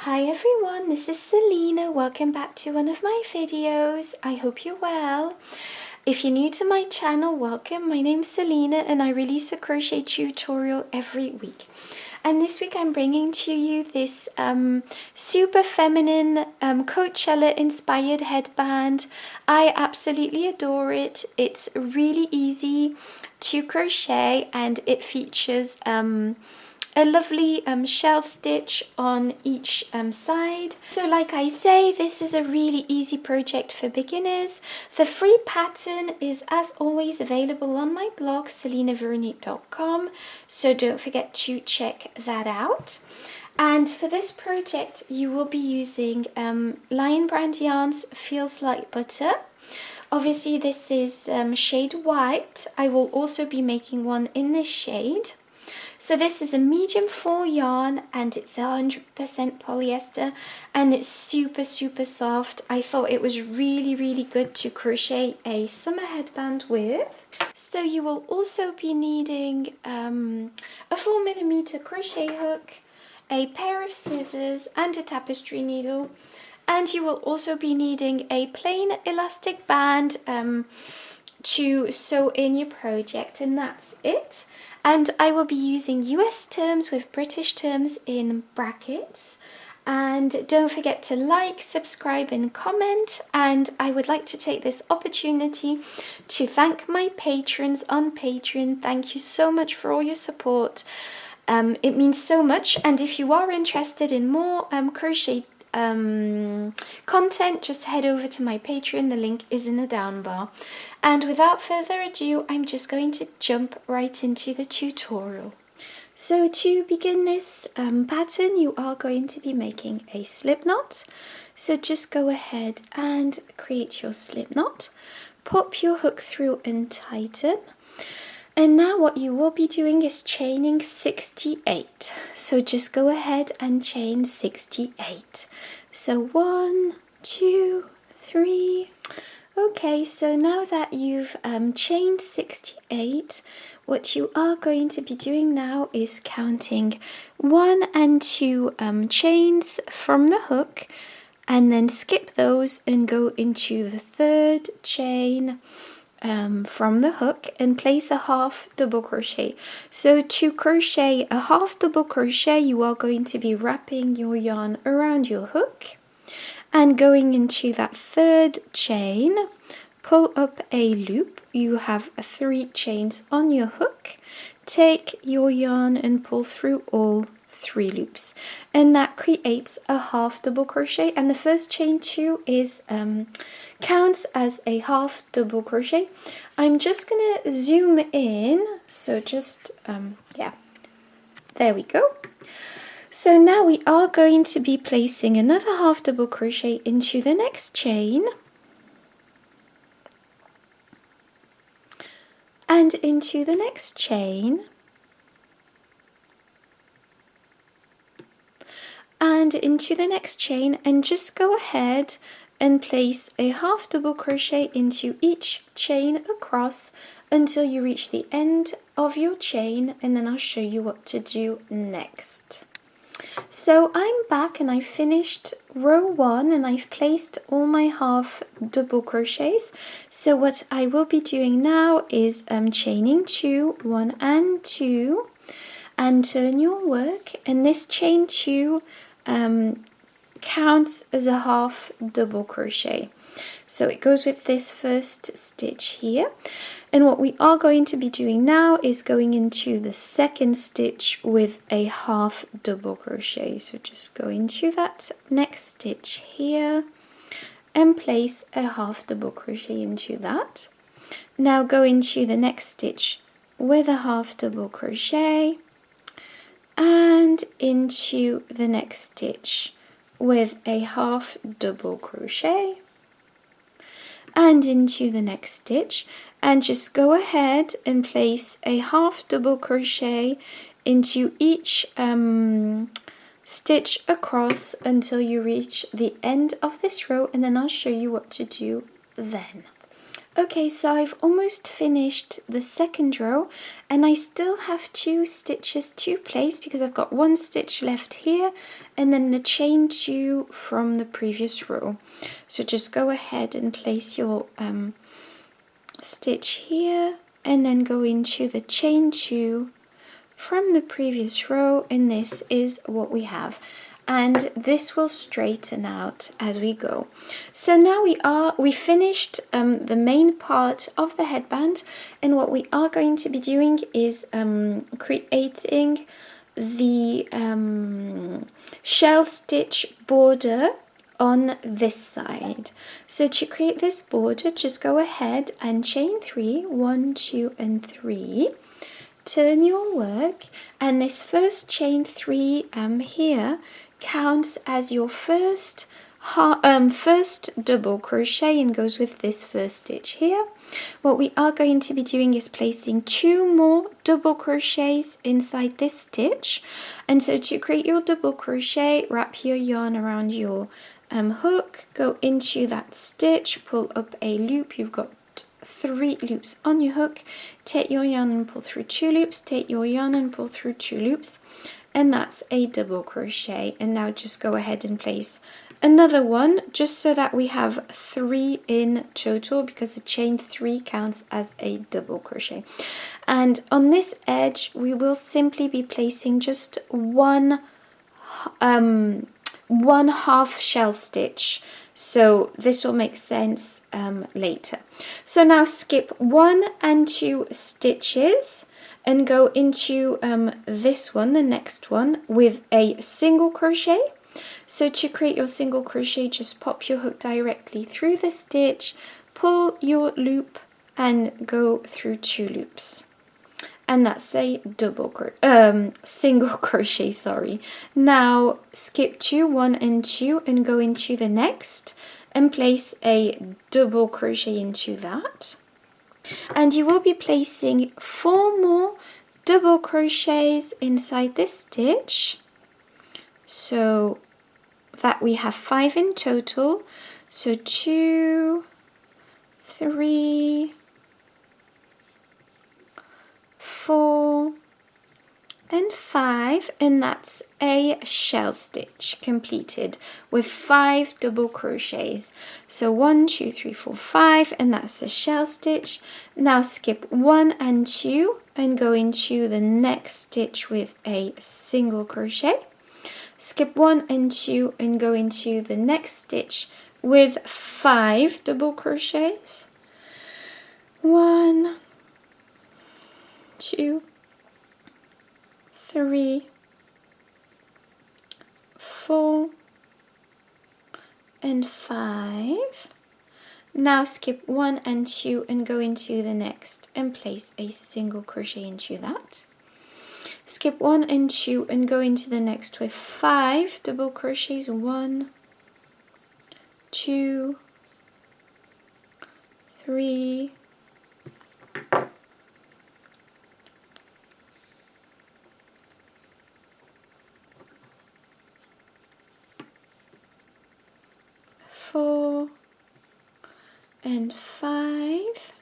Hi everyone, this is Selina. Welcome back to one of my videos. I hope you're well. If you're new to my channel, welcome. My name's Selina and I release a crochet tutorial every week. And this week I'm bringing to you this super feminine Coachella inspired headband. I absolutely adore it. It's really easy to crochet and it features a lovely shell stitch on each side. So like I say, this is a really easy project for beginners. The free pattern is as always available on my blog selinaveronique.com, so don't forget to check that out. And for this project you will be using Lion Brand Yarns Feels Like Butter. Obviously this is shade white. I will also be making one in this shade. So this is a medium 4 yarn and it's 100% polyester and it's super soft. I thought it was really good to crochet a summer headband with. So you will also be needing a 4mm crochet hook, a pair of scissors and a tapestry needle, and you will also be needing a plain elastic band to sew in your project, and that's it. And I will be using US terms with British terms in brackets. And don't forget to like, subscribe and comment. And I would like to take this opportunity to thank my patrons on Patreon. Thank you so much for all your support. It means so much. And if you are interested in more crochet content, just head over to my Patreon. The link is in the down bar. And without further ado, I'm just going to jump right into the tutorial. So to begin this pattern, you are going to be making a slip knot. So just go ahead and create your slip knot, pop your hook through and tighten. And now what you will be doing is chaining 68. So just go ahead and chain 68. So 1, 2, 3. Okay, so now that you've chained 68, what you are going to be doing now is counting 1 and 2 chains from the hook, and then skip those and go into the third chain from the hook and place a half double crochet. So to crochet a half double crochet, you are going to be wrapping your yarn around your hook and going into that third chain, pull up a loop. You have 3 chains on your hook, take your yarn and pull through all 3 loops, and that creates a half double crochet, and the first chain too is counts as a half double crochet. I'm just gonna zoom in, so just yeah, there we go. So now we are going to be placing another half double crochet into the next chain and into the next chain and into the next chain, and just go ahead and place a half double crochet into each chain across until you reach the end of your chain, and then I'll show you what to do next. So I'm back and I finished row 1 and I've placed all my half double crochets. So what I will be doing now is chaining 2, 1 and 2, and turn your work, and this chain 2 counts as a half double crochet. So it goes with this first stitch here, and what we are going to be doing now is going into the second stitch with a half double crochet. So just go into that next stitch here and place a half double crochet into that. Now go into the next stitch with a half double crochet and into the next stitch with a half double crochet and into the next stitch, and just go ahead and place a half double crochet into each stitch across until you reach the end of this row, and then I'll show you what to do then. Okay, so I've almost finished the second row and I still have 2 stitches to place because I've got 1 stitch left here and then the chain 2 from the previous row. So just go ahead and place your stitch here and then go into the chain 2 from the previous row, and this is what we have. And this will straighten out as we go. So now we finished the main part of the headband, and what we are going to be doing is creating the shell stitch border on this side. So to create this border, just go ahead and chain 3, 1, 2 and 3. Turn your work, and this first chain 3 here counts as your first double crochet and goes with this first stitch here. What we are going to be doing is placing 2 more double crochets inside this stitch, and so to create your double crochet, wrap your yarn around your hook, go into that stitch, pull up a loop. You've got 3 loops on your hook, take your yarn and pull through 2 loops, take your yarn and pull through 2 loops, and that's a double crochet. And now just go ahead and place another one just so that we have 3 in total, because a chain 3 counts as a double crochet. And on this edge we will simply be placing just one half shell stitch, so this will make sense later. So now skip 1 and 2 stitches and go into this one, the next one, with a single crochet. So to create your single crochet, just pop your hook directly through the stitch, pull your loop and go through 2 loops. And that's a single crochet, sorry. Now skip 2, 1 and 2 and go into the next and place a double crochet into that. And you will be placing 4 more double crochets inside this stitch, so that we have 5 in total. So 2, 3, 4 and 5, and that's a shell stitch completed with 5 double crochets. So 1, 2, 3, 4, 5, and that's a shell stitch. Now skip 1 and 2 and go into the next stitch with a single crochet. Skip 1 and 2 and go into the next stitch with 5 double crochets. 1, 2, 3, 4 and 5. Now skip 1 and 2 and go into the next and place a single crochet into that. Skip 1 and 2 and go into the next with 5 double crochets. 1, 2, 3, 4 and 5.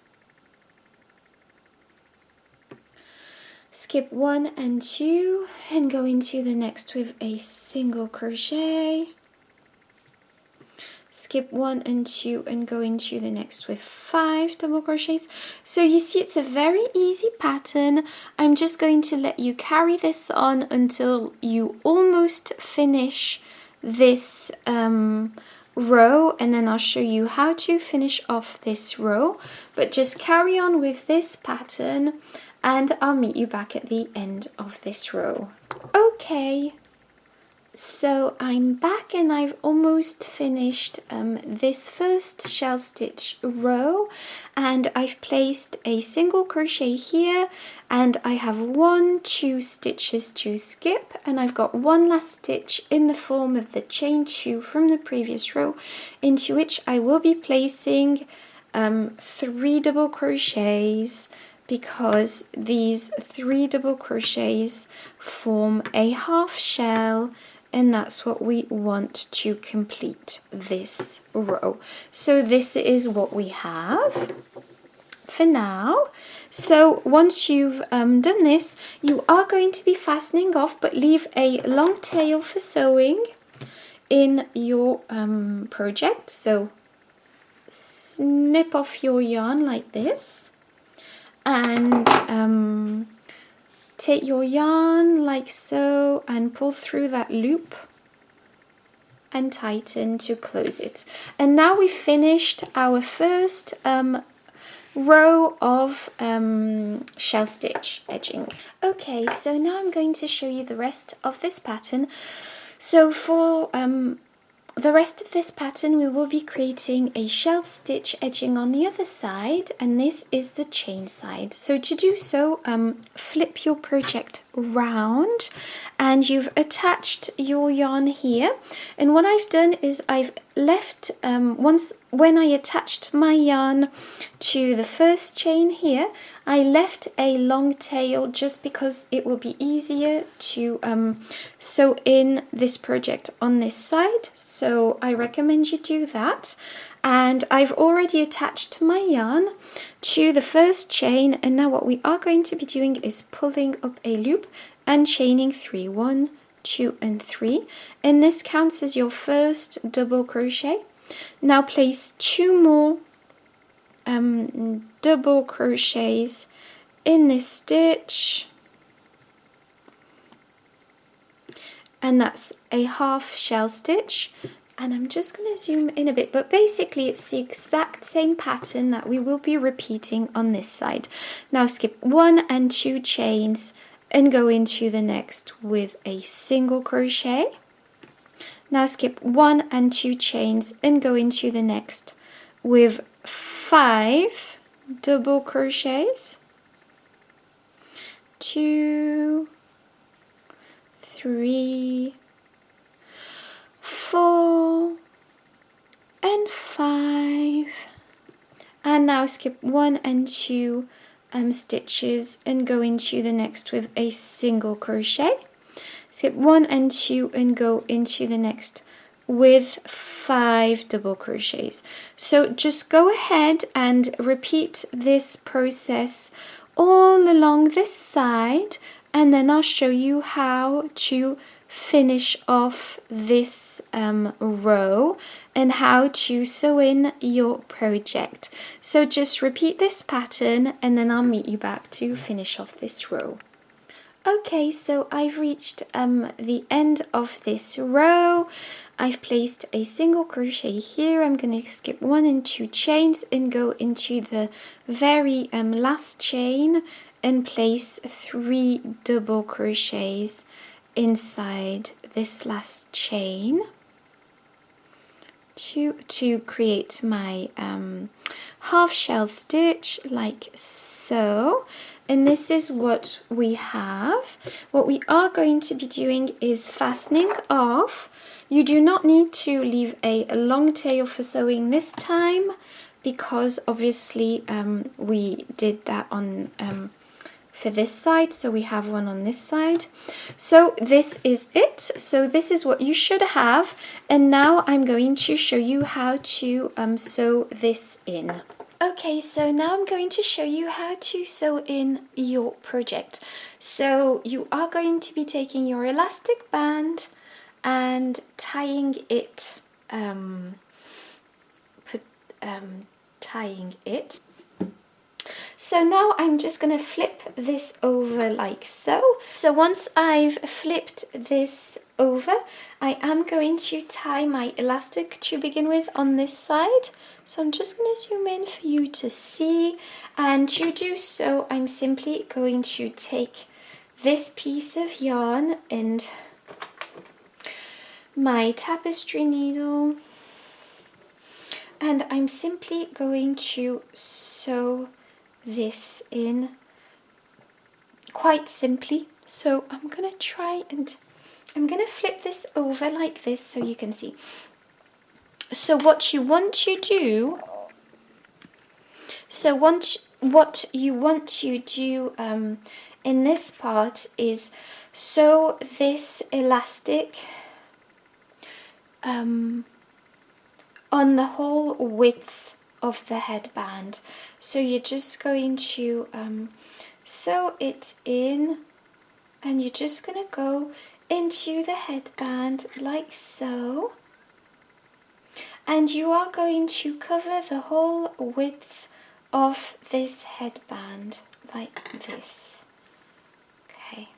Skip 1 and 2 and go into the next with a single crochet. Skip 1 and 2 and go into the next with 5 double crochets. So you see, it's a very easy pattern. I'm just going to let you carry this on until you almost finish this row, and then I'll show you how to finish off this row. But just carry on with this pattern and I'll meet you back at the end of this row. Okay, so I'm back and I've almost finished this first shell stitch row, and I've placed a single crochet here, and I have 1, 2 stitches to skip, and I've got 1 last stitch in the form of the chain 2 from the previous row, into which I will be placing 3 double crochets, because these 3 double crochets form a half shell, and that's what we want to complete this row. So this is what we have. for now. So once you've done this, you are going to be fastening off, but leave a long tail for sewing in your project. So snip off your yarn like this, and take your yarn like so and pull through that loop and tighten to close it. And now we've finished our first row of shell stitch edging. Okay, so now I'm going to show you the rest of this pattern. So for the rest of this pattern, we will be creating a shell stitch edging on the other side, and this is the chain side. So to do so, flip your project round, and you've attached your yarn here. And what I've done is I've left, when I attached my yarn to the first chain here, I left a long tail just because it will be easier to sew in this project on this side. So I recommend you do that. And I've already attached my yarn to the first chain, and now what we are going to be doing is pulling up a loop and chaining 3, 1, 2 and 3, and this counts as your first double crochet. Now place 2 more double crochets in this stitch, and that's a half shell stitch. And I'm just going to zoom in a bit, but basically it's the exact same pattern that we will be repeating on this side. Now skip 1 and 2 chains and go into the next with a single crochet. Now skip 1 and 2 chains and go into the next with 5 double crochets. 2, 3, 4 and 5, and now skip 1 and 2 stitches and go into the next with a single crochet. Skip 1 and 2 and go into the next with 5 double crochets. So just go ahead and repeat this process all along this side, and then I'll show you how to finish off this row and how to sew in your project. So just repeat this pattern and then I'll meet you back to finish off this row. Okay, so I've reached the end of this row. I've placed a single crochet here. I'm going to skip 1 and 2 chains and go into the very last chain and place 3 double crochets inside this last chain to create my half shell stitch like so. And this is what we have. What we are going to be doing is fastening off. You do not need to leave a long tail for sewing this time, because obviously we did that on for this side, so we have one on this side. So this is it. So this is what you should have, and now I'm going to show you how to sew this in. Okay, so now I'm going to show you how to sew in your project. So you are going to be taking your elastic band and tying it, So now I'm just going to flip this over like so. So once I've flipped this over, I am going to tie my elastic to begin with on this side. So I'm just going to zoom in for you to see, and to do so I'm simply going to take this piece of yarn and my tapestry needle, and I'm simply going to sew this in quite simply. So I'm going to try and I'm going to flip this over like this so you can see. So what you want to do in this part is sew this elastic on the whole width of the headband. So you're just going to sew it in, and you're just going to go into the headband like so, and you are going to cover the whole width of this headband like this. Okay.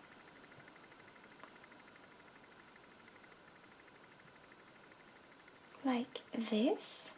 Like this.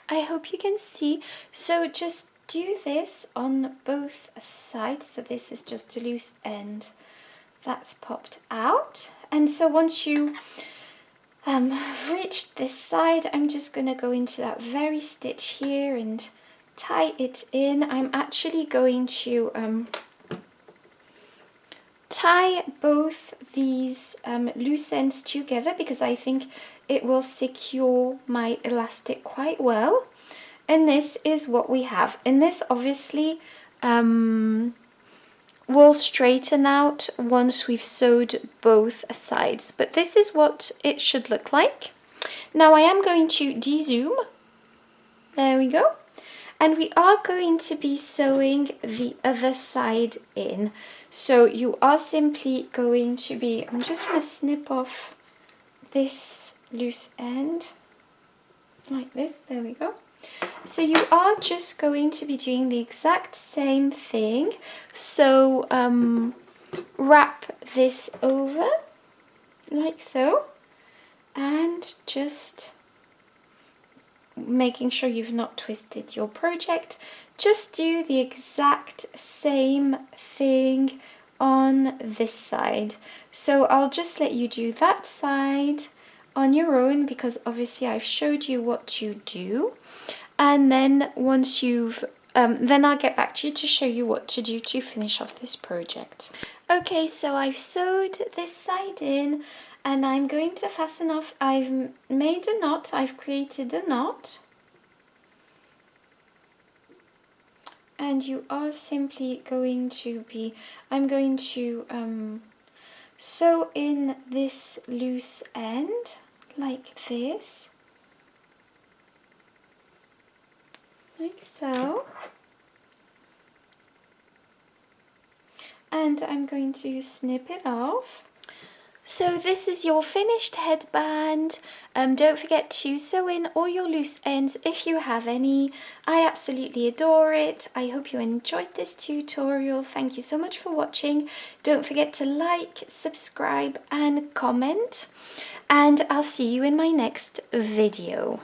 I hope you can see. So just do this on both sides. So this is just a loose end that's popped out. And so once you reached this side, I'm just going to go into that very stitch here and tie it in. I'm actually going to tie both these loose ends together because I think it will secure my elastic quite well. And this is what we have. And this obviously will straighten out once we've sewed both sides. But this is what it should look like. Now I am going to de-zoom. There we go. And we are going to be sewing the other side in. So you are simply going to be, I'm just going to snip off this loose end like this. There we go. So you are just going to be doing the exact same thing. So wrap this over like so, and just making sure you've not twisted your project. Just do the exact same thing on this side. So I'll just let you do that side on your own because obviously I've showed you what to do. And then once you've then I'll get back to you to show you what to do to finish off this project. Okay, so I've sewed this side in and I'm going to fasten off. I've made a knot, I've created a knot. And you are simply going to be, I'm going to sew in this loose end like this. Like so. And I'm going to snip it off. So this is your finished headband. Don't forget to sew in all your loose ends if you have any. I absolutely adore it. I hope you enjoyed this tutorial. Thank you so much for watching. Don't forget to like, subscribe and comment. And I'll see you in my next video.